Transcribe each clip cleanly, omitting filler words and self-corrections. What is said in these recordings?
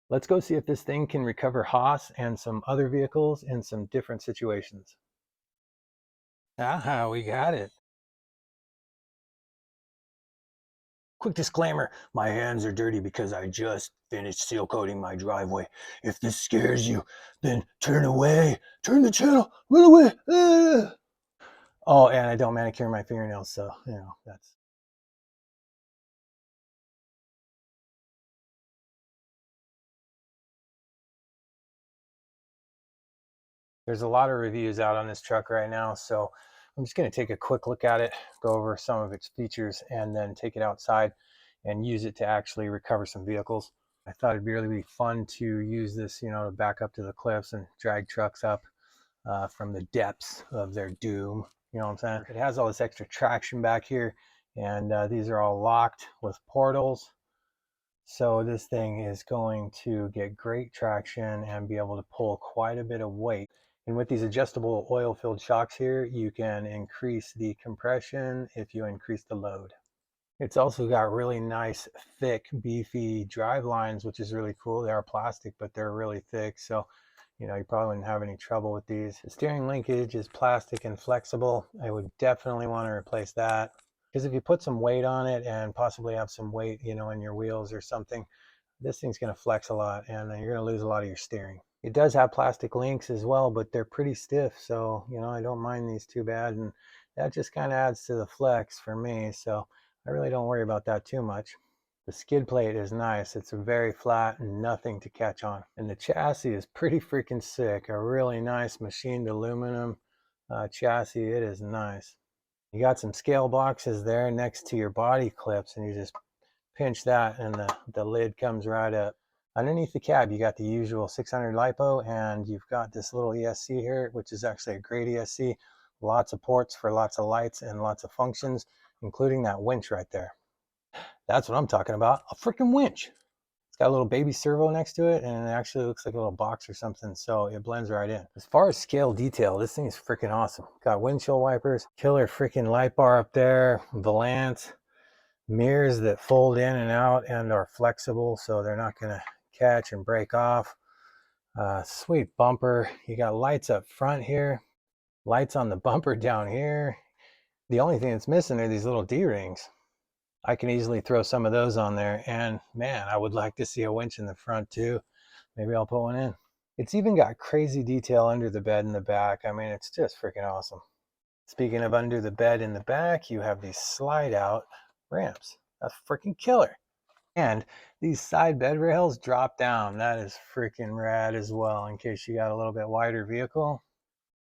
Let's go see if this thing can recover Haas and some other vehicles in some different situations. Aha, we got it. Quick disclaimer, my hands are dirty because I just finished seal coating my driveway. If this scares you, then turn away. Turn the channel. Run away. Ah! Oh, and I don't manicure my fingernails, so, that's... There's a lot of reviews out on this truck right now, so I'm just going to take a quick look at it, go over some of its features, and then take it outside and use it to actually recover some vehicles. I thought it'd be really fun to use this, to back up to the cliffs and drag trucks up from the depths of their doom. You know what I'm saying? It has all this extra traction back here, and these are all locked with portals. So this thing is going to get great traction and be able to pull quite a bit of weight. And with these adjustable oil-filled shocks here, you can increase the compression if you increase the load. It's also got really nice, thick, beefy drive lines, which is really cool. They are plastic, but they're really thick. So, you probably wouldn't have any trouble with these. The steering linkage is plastic and flexible. I would definitely want to replace that. Because if you put some weight on it and possibly have some weight, in your wheels or something, this thing's going to flex a lot and you're going to lose a lot of your steering. It does have plastic links as well, but they're pretty stiff. So, I don't mind these too bad. And that just kind of adds to the flex for me. So I really don't worry about that too much. The skid plate is nice. It's very flat and nothing to catch on. And the chassis is pretty freaking sick. A really nice machined aluminum chassis. It is nice. You got some scale boxes there next to your body clips, and you just pinch that and the lid comes right up. Underneath the cab, you got the usual 600 LiPo, and you've got this little ESC here, which is actually a great ESC. Lots of ports for lots of lights and lots of functions, including that winch right there. That's what I'm talking about, a freaking winch. It's got a little baby servo next to it, and it actually looks like a little box or something, so it blends right in. As far as scale detail, this thing is freaking awesome. Got windshield wipers, killer freaking light bar up there, valance, mirrors that fold in and out and are flexible, so they're not going to catch and break off. Sweet bumper. You got lights up front here, lights on the bumper down here. The only thing that's missing are these little D-rings. I can easily throw some of those on there, and man, I would like to see a winch in the front too. Maybe I'll put one in. It's even got crazy detail under the bed in the back. I mean, it's just freaking awesome. Speaking of under the bed in the back, you have these slide out ramps. That's freaking killer. And these side bed rails drop down. That is freaking rad as well, in case you got a little bit wider vehicle.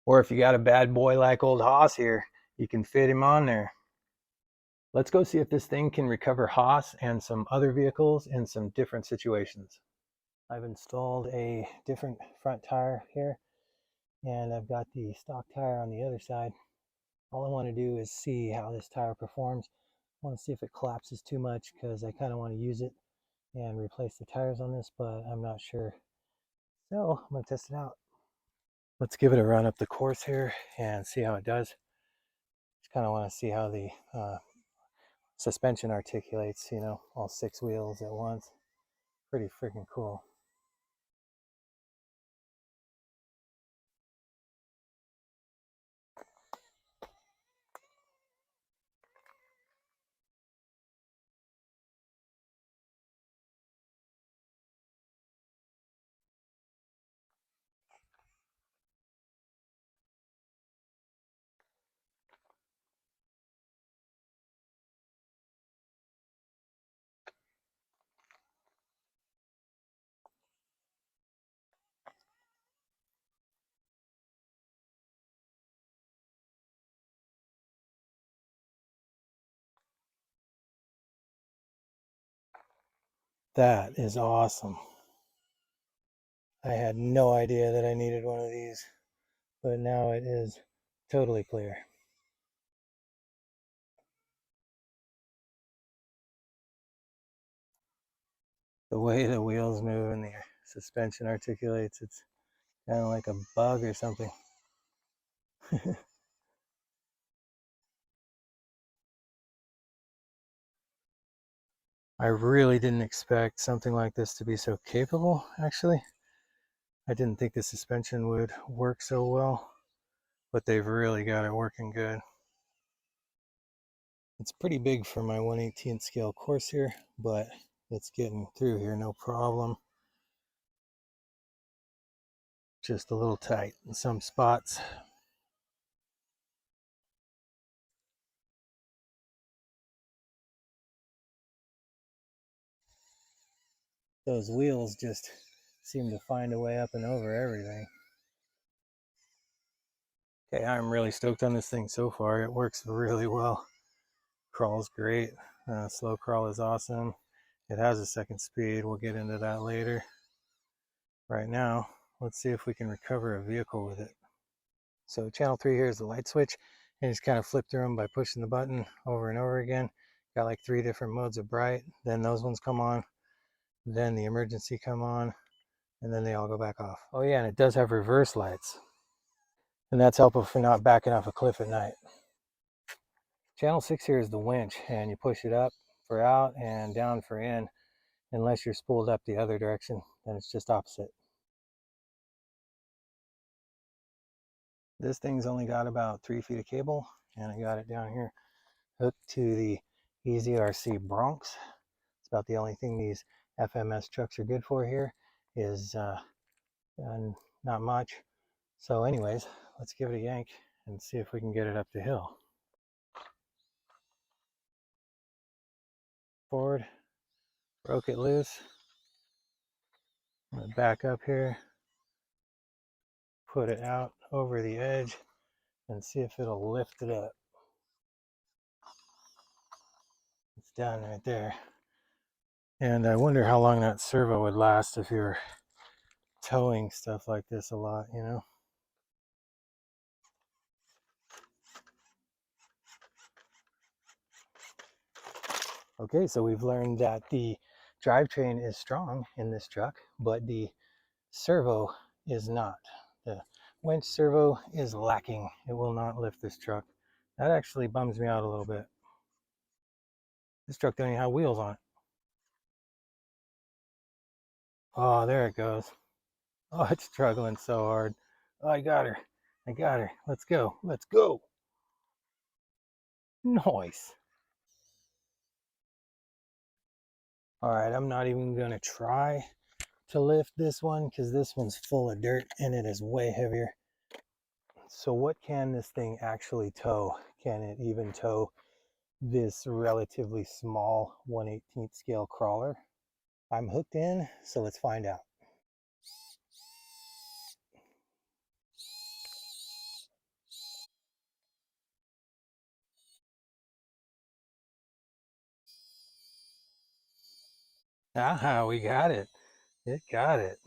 Or if you got a bad boy like old Haas here, you can fit him on there. Let's go see if this thing can recover Haas and some other vehicles in some different situations. I've installed a different front tire here, and I've got the stock tire on the other side. All I want to do is see how this tire performs. I want to see if it collapses too much, because I kind of want to use it and replace the tires on this, but I'm not sure. So I'm going to test it out. Let's give it a run up the course here and see how it does. Just kind of want to see how the suspension articulates, all 6 wheels at once. Pretty freaking cool. That is awesome. I had no idea that I needed one of these, but now it is totally clear. The way the wheels move and the suspension articulates, it's kind of like a bug or something. I really didn't expect something like this to be so capable, actually. I didn't think the suspension would work so well, but they've really got it working good. It's pretty big for my 1/18 scale course here, but it's getting through here no problem. Just a little tight in some spots. Those wheels just seem to find a way up and over everything. Okay, I'm really stoked on this thing so far. It works really well. Crawl's great. Slow crawl is awesome. It has a second speed. We'll get into that later. Right now, let's see if we can recover a vehicle with it. So channel 3 here is the light switch, and just kind of flip through them by pushing the button over and over again. Got like 3 different modes of bright. Then those ones come on. Then the emergency come on, and then they all go back off. Oh yeah, and it does have reverse lights. And that's helpful for not backing off a cliff at night. Channel 6 here is the winch, and you push it up for out and down for in. Unless you're spooled up the other direction, then it's just opposite. This thing's only got about 3 feet of cable, and I got it down here hooked to the EZRC Bronx. It's about the only thing these FMS trucks are good for here is not much. So anyways, let's give it a yank and see if we can get it up the hill. Forward, broke it loose. I'm gonna back up here, put it out over the edge, and see if it'll lift it up. It's done right there. And I wonder how long that servo would last if you're towing stuff like this a lot, you know? Okay, so we've learned that the drivetrain is strong in this truck, but the servo is not. The winch servo is lacking. It will not lift this truck. That actually bums me out a little bit. This truck doesn't even have wheels on it. Oh, there it goes. Oh, it's struggling so hard. Oh, I got her. I got her. Let's go. Let's go. Nice. All right, I'm not even gonna try to lift this one because this one's full of dirt and it is way heavier. So what can this thing actually tow? Can it even tow this relatively small 1/18 scale crawler? I'm hooked in, so let's find out. Aha, we got it. It got it.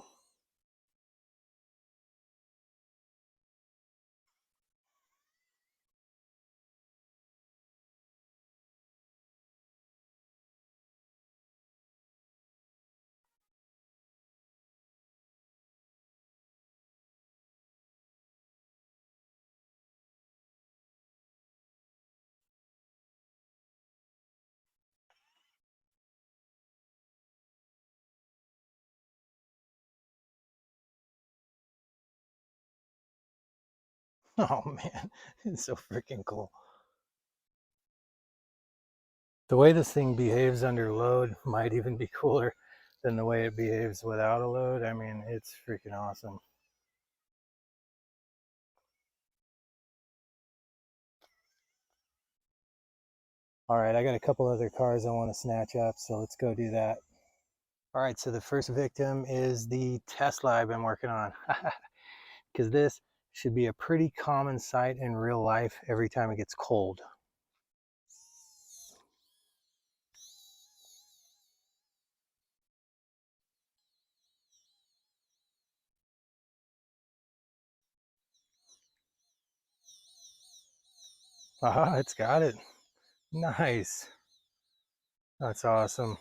Oh man, it's so freaking cool. The way this thing behaves under load might even be cooler than the way it behaves without a load. I mean, it's freaking awesome. All right, I got a couple other cars I want to snatch up, so let's go do that. All right, so the first victim is the Tesla I've been working on. Because this should be a pretty common sight in real life every time it gets cold. Aha, it's got it. Nice. That's awesome.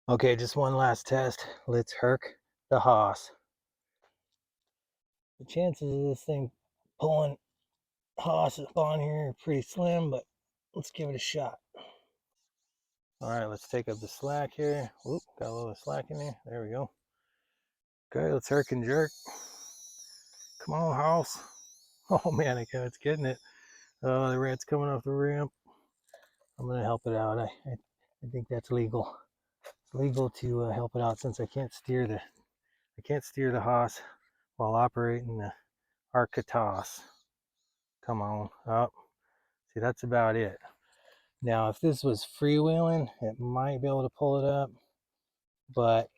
Okay, just one last test. Let's herc the hoss. The chances of this thing pulling hoss up on here are pretty slim, but let's give it a shot. All right, let's take up the slack here. Oop, got a little slack in there. There we go. Okay, let's herk and jerk. Come on, house. Oh man, it's getting it. Oh, the rat's coming off the ramp. I'm gonna help it out. I think that's legal. It's legal to help it out since I can't steer the Haas while operating the Arktos. Come on up. See, that's about it. Now, if this was freewheeling, it might be able to pull it up, but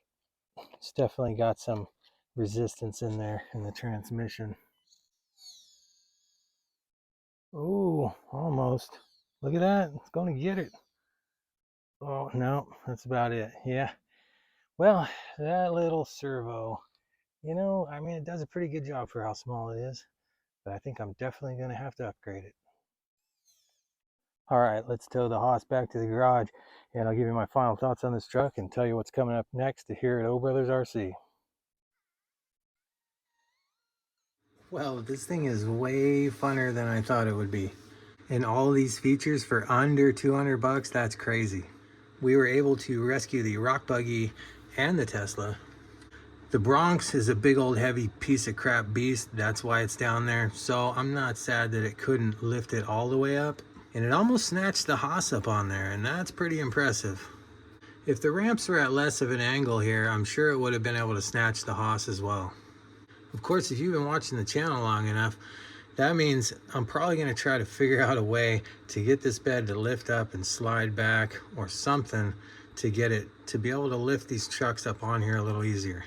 it's definitely got some resistance in there in the transmission. Oh, almost. Look at that. It's going to get it. Oh, no, that's about it. Yeah. Well, that little servo, I mean, it does a pretty good job for how small it is, but I think I'm definitely going to have to upgrade it. All right, let's tow the Haas back to the garage, and I'll give you my final thoughts on this truck and tell you what's coming up next here at O Brothers RC. Well, this thing is way funner than I thought it would be. And all these features for under 200 bucks, that's crazy. We were able to rescue the rock buggy and the Tesla. The Bronx is a big old heavy piece of crap beast. That's why it's down there. So I'm not sad that it couldn't lift it all the way up. And it almost snatched the Haas up on there, and that's pretty impressive. If the ramps were at less of an angle here, I'm sure it would have been able to snatch the Haas as well. Of course, if you've been watching the channel long enough, that means I'm probably going to try to figure out a way to get this bed to lift up and slide back or something to get it to be able to lift these trucks up on here a little easier.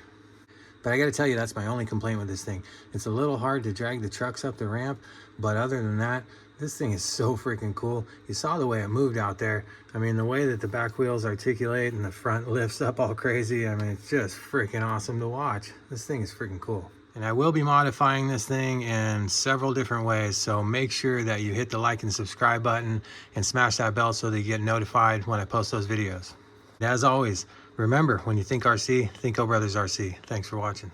But I got to tell you, that's my only complaint with this thing. It's a little hard to drag the trucks up the ramp, but other than that, this thing is so freaking cool. You saw the way it moved out there. I mean, the way that the back wheels articulate and the front lifts up all crazy. I mean, it's just freaking awesome to watch. This thing is freaking cool. And I will be modifying this thing in several different ways, so make sure that you hit the like and subscribe button and smash that bell so that you get notified when I post those videos. And as always, remember, when you think RC, think O Brothers RC. Thanks for watching.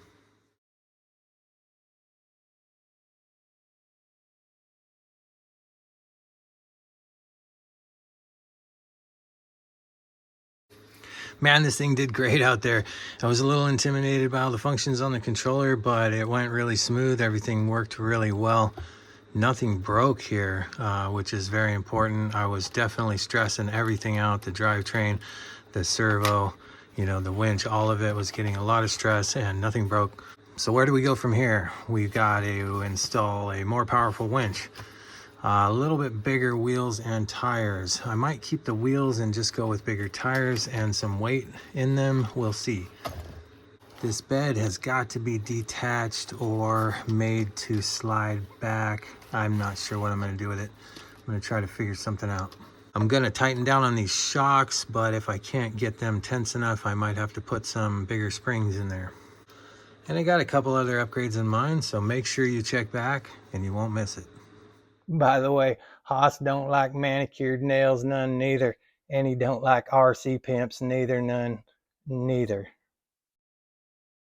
Man, this thing did great out there. I was a little intimidated by all the functions on the controller, but it went really smooth. Everything worked really well. Nothing broke here, which is very important. I was definitely stressing everything out, the drivetrain, the servo, the winch, all of it was getting a lot of stress and nothing broke. So where do we go from here? We've got to install a more powerful winch. A little bit bigger wheels and tires. I might keep the wheels and just go with bigger tires and some weight in them. We'll see. This bed has got to be detached or made to slide back. I'm not sure what I'm going to do with it. I'm going to try to figure something out. I'm going to tighten down on these shocks, but if I can't get them tense enough, I might have to put some bigger springs in there. And I got a couple other upgrades in mind, so make sure you check back and you won't miss it. By the way, Haas don't like manicured nails, none neither. And he don't like RC pimps, neither, none, neither.